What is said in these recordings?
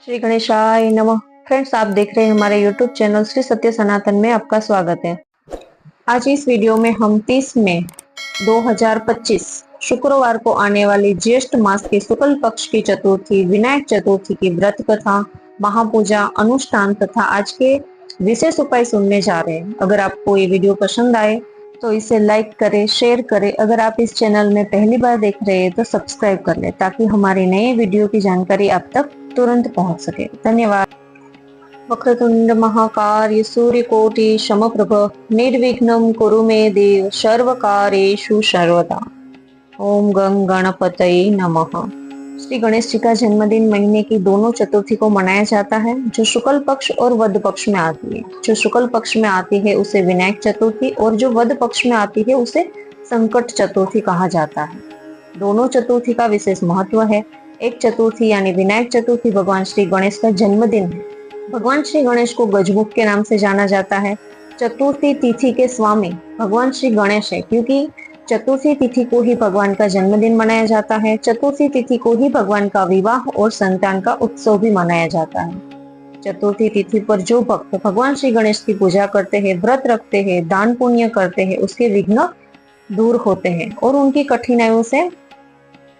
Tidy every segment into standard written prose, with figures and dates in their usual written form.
श्री गणेशाय नमः। फ्रेंड्स, आप देख रहे हैं हमारे यूट्यूब चैनल श्री सत्य सनातन में आपका स्वागत है। आज इस वीडियो में हम 30 मई 2025 शुक्रवार को आने वाली ज्येष्ठ मास के शुक्ल पक्ष की चतुर्थी विनायक चतुर्थी की व्रत कथा, महापूजा, अनुष्ठान तथा आज के विशेष उपाय सुनने जा रहे हैं। अगर आपको ये वीडियो पसंद आए तो इसे लाइक करें, शेयर करें। अगर आप इस चैनल में पहली बार देख रहे हैं तो सब्सक्राइब कर लें ताकि हमारी नए वीडियो की जानकारी आप तक तुरंत पहुंच सके। धन्यवाद। वक्रतुंड महाकाय सूर्यकोटि समप्रभ निर्विघ्नं कुरु मे देव सर्वकार्येषु सर्वदा। ओम गं गणपतये नमः। श्री गणेश जी का जन्मदिन महीने की दोनों चतुर्थी को मनाया जाता है, जो शुक्ल पक्ष और वध पक्ष में आती है। जो शुक्ल पक्ष में आती है उसे विनायक चतुर्थी और जो वध पक्ष में आती है उसे संकट चतुर्थी कहा जाता है। दोनों चतुर्थी का विशेष महत्व है। एक चतुर्थी यानी विनायक चतुर्थी भगवान श्री गणेश का जन्मदिन है। भगवान श्री गणेश को गजमुख के नाम से जाना जाता है। चतुर्थी तिथि के स्वामी भगवान श्री गणेश है, क्योंकि चतुर्थी तिथि को ही भगवान का जन्मदिन मनाया जाता है। चतुर्थी तिथि को ही भगवान का विवाह और संतान का उत्सव भी मनाया जाता है। चतुर्थी तिथि पर जो भक्त भगवान श्री गणेश की पूजा करते हैं, व्रत रखते हैं, दान पुण्य करते हैं, उसके विघ्न दूर होते हैं और उनकी कठिनाइयों से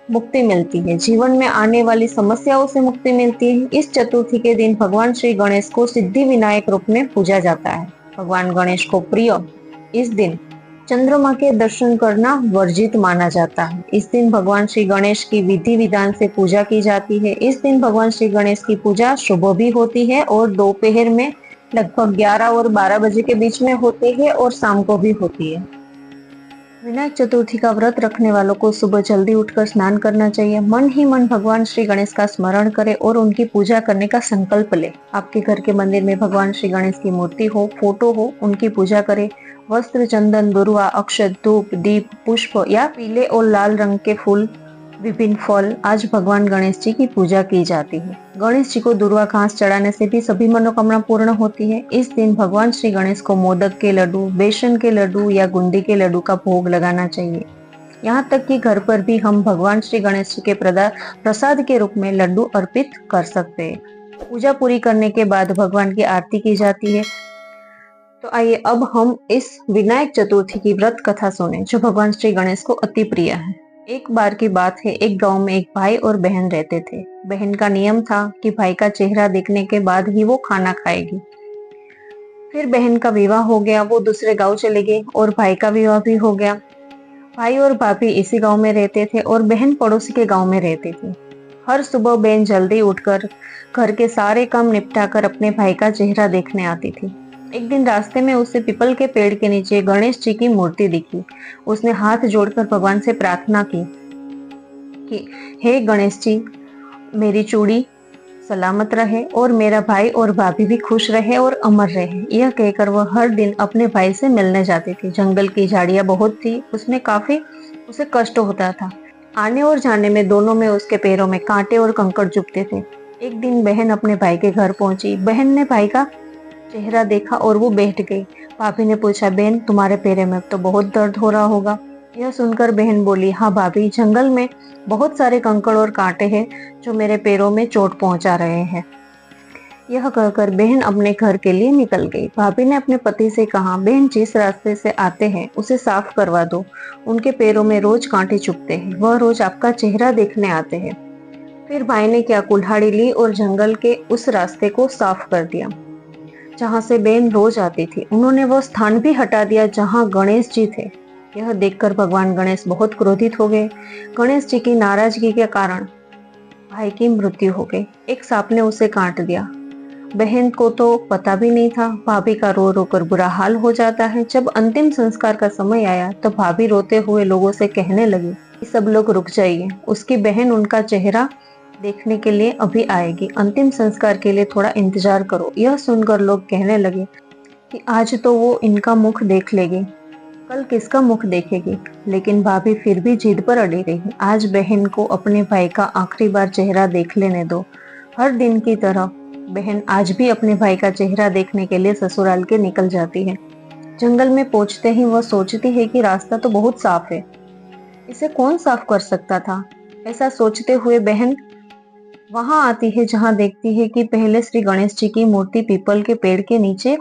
मुक्ति मिलती है। जीवन में आने वाली समस्याओं से मुक्ति मिलती है। इस चतुर्थी के दिन भगवान श्री गणेश को सिद्धि विनायक रूप में पूजा जाता है। भगवान गणेश को प्रिय इस दिन चंद्रमा के दर्शन करना वर्जित माना जाता है। इस दिन भगवान श्री गणेश की विधि विधान से पूजा की जाती है। इस दिन भगवान श्री गणेश की पूजा सुबह भी होती है और दोपहर में लगभग 11 और 12 बजे के बीच में होती है और शाम को भी होती है। विनायक चतुर्थी का व्रत रखने वालों को सुबह जल्दी उठकर स्नान करना चाहिए। मन ही मन भगवान श्री गणेश का स्मरण करें और उनकी पूजा करने का संकल्प ले। आपके घर के मंदिर में भगवान श्री गणेश की मूर्ति हो, फोटो हो, उनकी पूजा करें। वस्त्र, चंदन, दुर्वा, अक्षत, धूप, दीप, पुष्प या पीले और लाल रंग के फूल, विभिन्न फल, आज भगवान गणेश जी की पूजा की जाती है। गणेश जी को दुर्वा घास चढ़ाने से भी सभी मनोकामना पूर्ण होती है। इस दिन भगवान श्री गणेश को मोदक के लड्डू, बेसन के लड्डू या गुंदी के लड्डू का भोग लगाना चाहिए। यहाँ तक कि घर पर भी हम भगवान श्री गणेश जी के प्रसाद के रूप में लड्डू अर्पित कर सकते हैं। पूजा पूरी करने के बाद भगवान की आरती की जाती है। तो आइए अब हम इस विनायक चतुर्थी की व्रत कथा सुने, जो भगवान श्री गणेश को अति प्रिय है। एक बार की बात है, एक गांव में एक भाई और बहन रहते थे। बहन का नियम था कि भाई का चेहरा देखने के बाद ही वो खाना खाएगी। फिर बहन का विवाह हो गया, वो दूसरे गांव चले गई और भाई का विवाह भी हो गया। भाई और भाभी इसी गांव में रहते थे और बहन पड़ोसी के गांव में रहती थी। हर सुबह बहन जल्दी उठकर घर के सारे काम निपटाकर अपने भाई का चेहरा देखने आती थी। एक दिन रास्ते में उसे पीपल के पेड़ के नीचे गणेश जी की मूर्ति दिखी। उसने हाथ जोड़कर भगवान से प्रार्थना की कि हे गणेश जी, मेरी चूड़ी सलामत रहे और मेरा भाई और भाभी भी खुश रहे और अमर रहे। यह कहकर वह हर दिन अपने भाई से मिलने जाती थी। जंगल की झाड़ियां बहुत थी, उसमें काफी उसे कष्ट होता था। आने और जाने में दोनों में उसके पैरों में कांटे और कंकड़ चुभते थे। एक दिन बहन अपने भाई के घर पहुंची। बहन ने भाई का चेहरा देखा और वो बैठ गई। भाभी ने पूछा, बहन तुम्हारे पैर में तो बहुत दर्द हो रहा होगा। यह सुनकर बहन बोली, हाँ भाभी, जंगल में बहुत सारे कंकड़ और कांटे हैं जो मेरे पैरों में चोट पहुंचा रहे हैं। यह कहकर बहन अपने घर के लिए निकल गई। भाभी ने अपने पति से कहा, बहन जिस रास्ते से आते हैं उसे साफ करवा दो। उनके पैरों में रोज कांटे चुभते हैं, वह रोज आपका चेहरा देखने आते हैं। फिर भाई ने क्या, कुल्हाड़ी ली और जंगल के उस रास्ते को साफ कर दिया जहां से बहन रोज आती थी। उन्होंने वह स्थान भी हटा दिया जहां गणेश जी थे। यह देखकर भगवान गणेश बहुत क्रोधित हो गए। गणेश जी की नाराजगी के कारण भाई की मृत्यु हो गई। एक सांप ने उसे काट दिया। बहन को तो पता भी नहीं था। भाभी का रो रो कर बुरा हाल हो जाता है। जब अंतिम संस्कार का समय आया तो भाभी रोते हुए लोगों से कहने लगी कि सब लोग रुक जाइए, उसकी बहन उनका चेहरा देखने के लिए अभी आएगी, अंतिम संस्कार के लिए थोड़ा इंतजार करो। यह सुनकर लोग कहने लगे कि आज तो वो इनका मुख देख लेगी, कल किसका मुख देखेगी। लेकिन भाभी फिर भी जिद पर अड़ी रही। आज बहन को अपने भाई का आखिरी बार चेहरा देख लेने दो। हर दिन की तरह बहन आज भी अपने भाई का चेहरा देखने के लिए ससुराल के निकल जाती है। जंगल में पहुंचते ही वह सोचती है कि रास्ता तो बहुत साफ है, इसे कौन साफ कर सकता था। ऐसा सोचते हुए बहन वहां आती है जहां देखती है कि पहले श्री गणेश जी की मूर्ति पीपल के पेड़ के नीचे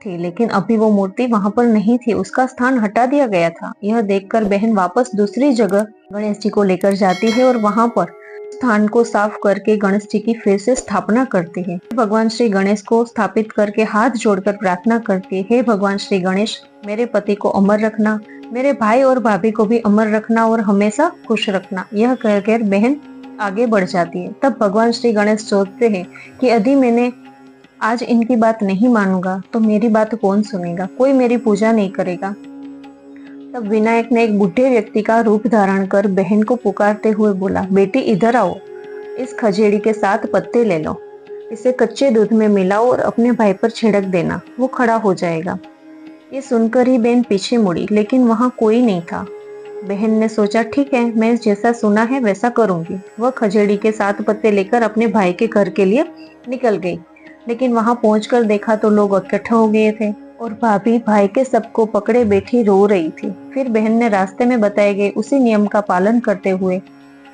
थी, लेकिन अभी वो मूर्ति वहां पर नहीं थी, उसका स्थान हटा दिया गया था। यह देखकर बहन वापस दूसरी जगह गणेश जी को लेकर जाती है और वहां पर स्थान को साफ करके गणेश जी की फिर से स्थापना करती है। भगवान श्री गणेश को स्थापित करके हाथ जोड़कर प्रार्थना करती है, भगवान श्री गणेश मेरे पति को अमर रखना, मेरे भाई और भाभी को भी अमर रखना और हमेशा खुश रखना। यह कहकर बहन आगे बढ़ जाती है। तब भगवान श्री गणेश सोचते हैं कि यदि मैंने आज इनकी बात नहीं मानूंगा तो मेरी बात कौन सुनेगा, कोई मेरी पूजा नहीं करेगा। तब विनायक ने एक बूढ़े व्यक्ति का रूप धारण कर बहन को पुकारते हुए बोला, बेटी इधर आओ, इस खजेड़ी के 7 पत्ते ले लो, इसे कच्चे दूध में मिलाओ और अपने भाई पर छिड़क देना, वो खड़ा हो जाएगा। ये सुनकर ही बहन पीछे मुड़ी, लेकिन वहां कोई नहीं था। बहन ने सोचा ठीक है, मैं जैसा सुना है वैसा करूंगी। वह खजेड़ी के 7 पत्ते लेकर अपने भाई के घर के लिए निकल गई, लेकिन वहां पहुंचकर देखा तो लोग इकट्ठे हो गए थे और भाभी भाई के सबको पकड़े बैठी रो रही थी। फिर बहन ने रास्ते में बताए गए उसी नियम का पालन करते हुए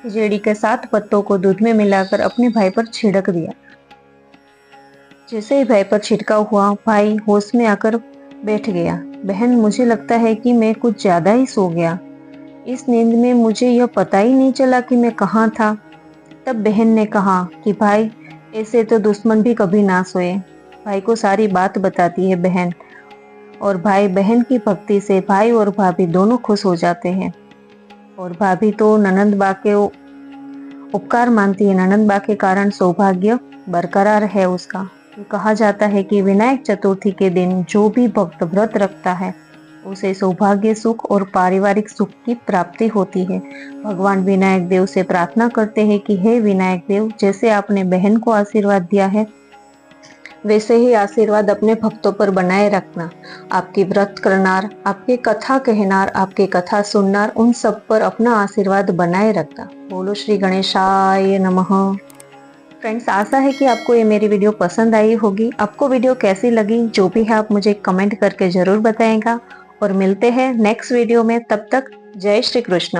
खजेड़ी के 7 पत्तों को दूध में मिलाकर अपने भाई पर छिड़क दिया। जैसे ही भाई पर छिड़काव हुआ, भाई होश में आकर बैठ गया। बहन, मुझे लगता है कि मैं कुछ ज्यादा ही सो गया, इस नींद में मुझे यह पता ही नहीं चला कि मैं कहाँ था। तब बहन ने कहा कि भाई, ऐसे तो दुश्मन भी कभी ना सोए। भाई को सारी बात बताती है बहन, और भाई बहन की भक्ति से भाई और भाभी दोनों खुश हो जाते हैं। और भाभी तो ननंद बा के उपकार मानती है, ननंद बा के कारण सौभाग्य बरकरार है उसका। कहा जाता है कि विनायक चतुर्थी के दिन जो भी भक्त व्रत रखता है उसे सौभाग्य सुख और पारिवारिक सुख की प्राप्ति होती है। भगवान विनायक देव से प्रार्थना करते हैं कि हे विनायक देव, जैसे आपने बहन को आशीर्वाद दिया है वैसे ही आशीर्वाद अपने भक्तों पर बनाए रखना। आपकी व्रत करनार, आपके कथा कहनार, आपके कथा सुननार, उन सब पर अपना आशीर्वाद बनाए रखना। बोलो श्री गणेशाय नमः। फ्रेंड्स, आशा है कि आपको ये मेरी वीडियो पसंद आई होगी। आपको वीडियो कैसी लगी, जो भी है आप मुझे कमेंट करके जरूर बताएगा। और मिलते हैं नेक्स्ट वीडियो में, तब तक जय श्री कृष्ण।